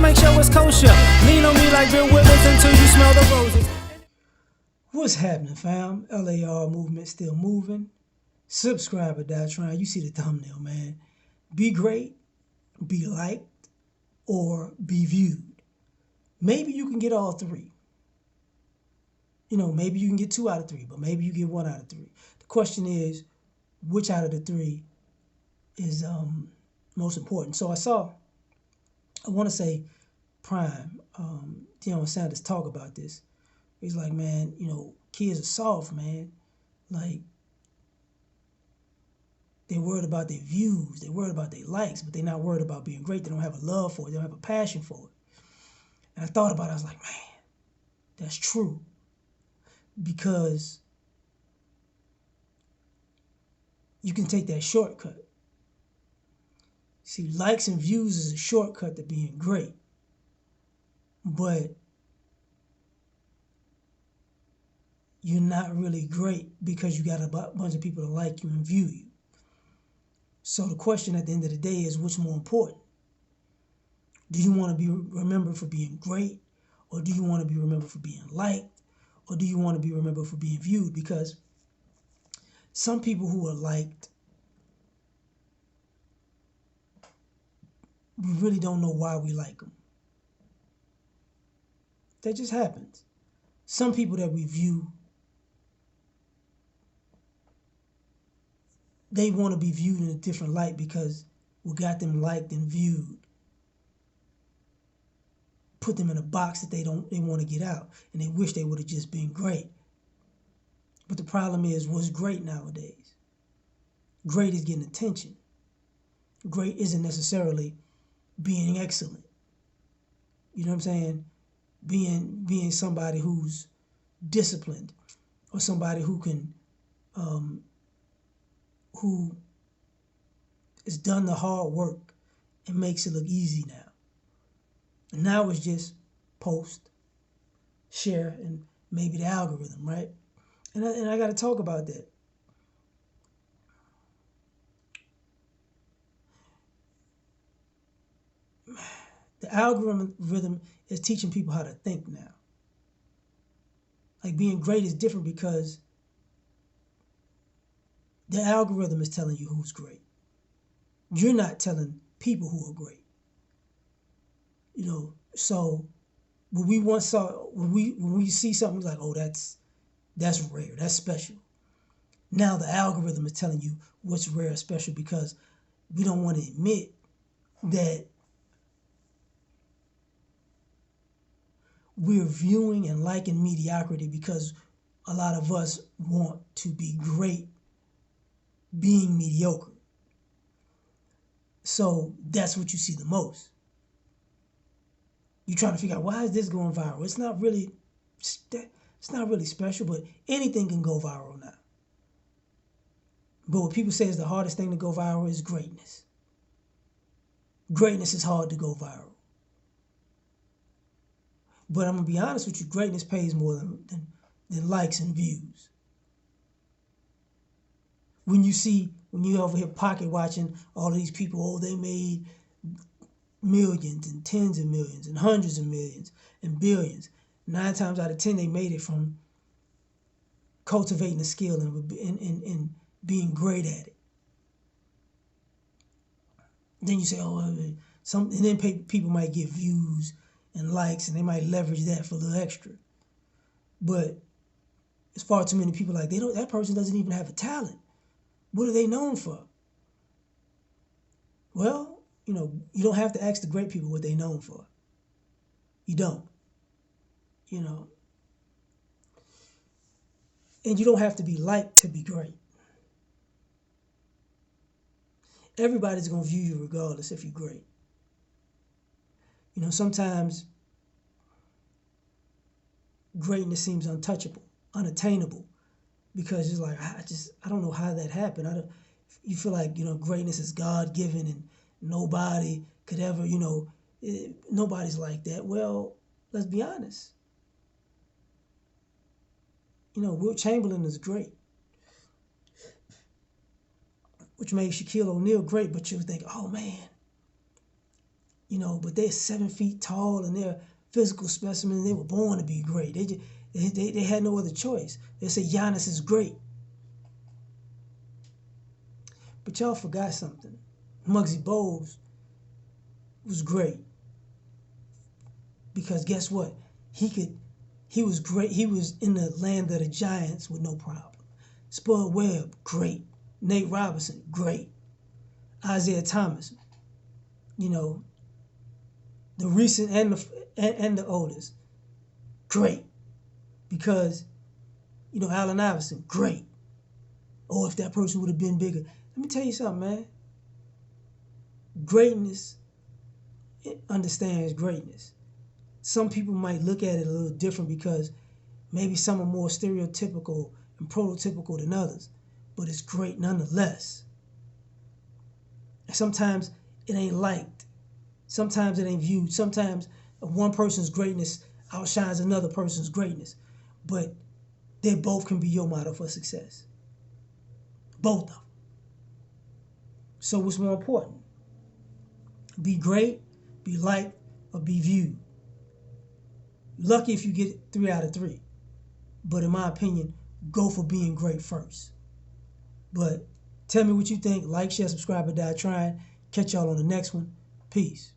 make sure it's kosher. Lean on me like Bill Withers until you smell the roses. What's happening, fam? L.A.R. movement still moving. Subscribe or die trying. You see the thumbnail, man. Be great, be liked, or be viewed. Maybe you can get all three. You know, maybe you can get 2 out of 3, but maybe you get 1 out of 3. The question is, which out of the 3 is most important? So I want to say Prime, Deion Sanders talk about this. He's like, man, you know, kids are soft, man. Like, they're worried about their views, they're worried about their likes, but they're not worried about being great. They don't have a love for it, they don't have a passion for it. And I thought about it, I was like, man, that's true. Because you can take that shortcut. See, likes and views is a shortcut to being great. But you're not really great because you got a bunch of people to like you and view you. So the question at the end of the day is, what's more important? Do you want to be remembered for being great? Or do you want to be remembered for being liked? Or do you want to be remembered for being viewed? Because some people who are liked, we really don't know why we like them. That just happens. Some people that we view, they want to be viewed in a different light because we got them liked and viewed. Put them in a box that they want to get out, and they wish they would have just been great. But the problem is, what's great nowadays? Great is getting attention. Great isn't necessarily being excellent. You know what I'm saying? Being somebody who's disciplined, or somebody who can who has done the hard work and makes it look easy now. And now it's just post, share, and maybe the algorithm, right? And I got to talk about that. The algorithm is teaching people how to think now. Like, being great is different because the algorithm is telling you who's great. You're not telling people who are great. You know, so when we see something like, oh, that's rare, that's special. Now the algorithm is telling you what's rare or special because we don't want to admit that we're viewing and liking mediocrity because a lot of us want to be great being mediocre. So that's what you see the most. You're trying to figure out, why is this going viral? It's not really special, but anything can go viral now. But what people say is the hardest thing to go viral is greatness. Greatness is hard to go viral. But I'm going to be honest with you, greatness pays more than likes and views. When you over here pocket watching all of these people, oh, they made millions and tens of millions and hundreds of millions and billions. 9 times out of 10, they made it from cultivating a skill and being great at it. Then you say, oh, and then people might get views and likes, and they might leverage that for a little extra. But it's far too many people like, that person doesn't even have a talent. What are they known for? Well, you know, you don't have to ask the great people what they're known for. You don't. You know. And you don't have to be liked to be great. Everybody's going to view you regardless if you're great. You know, sometimes greatness seems untouchable, unattainable, because it's like, I don't know how that happened. You feel like, you know, greatness is God-given and nobody could ever, you know, nobody's like that. Well, let's be honest. You know, Wilt Chamberlain is great, which made Shaquille O'Neal great, but you would think, oh man, but they're 7 feet tall and they're physical specimens. They were born to be great. They had no other choice. They say Giannis is great. But y'all forgot something. Muggsy Bogues was great. Because guess what? He was great. He was in the land of the giants with no problem. Spud Webb, great. Nate Robinson, great. Isaiah Thomas, the recent and the oldest, great. Because, Allen Iverson, great. Or if that person would have been bigger. Let me tell you something, man. Greatness, it understands greatness. Some people might look at it a little different because maybe some are more stereotypical and prototypical than others, but it's great nonetheless. And sometimes it ain't liked. Sometimes it ain't viewed. Sometimes one person's greatness outshines another person's greatness, but they both can be your model for success. Both of them. So what's more important? Be great, be liked, or be viewed. Lucky if you get 3 out of 3. But in my opinion, go for being great first. But tell me what you think. Like, share, subscribe, or die trying. Catch y'all on the next one. Peace.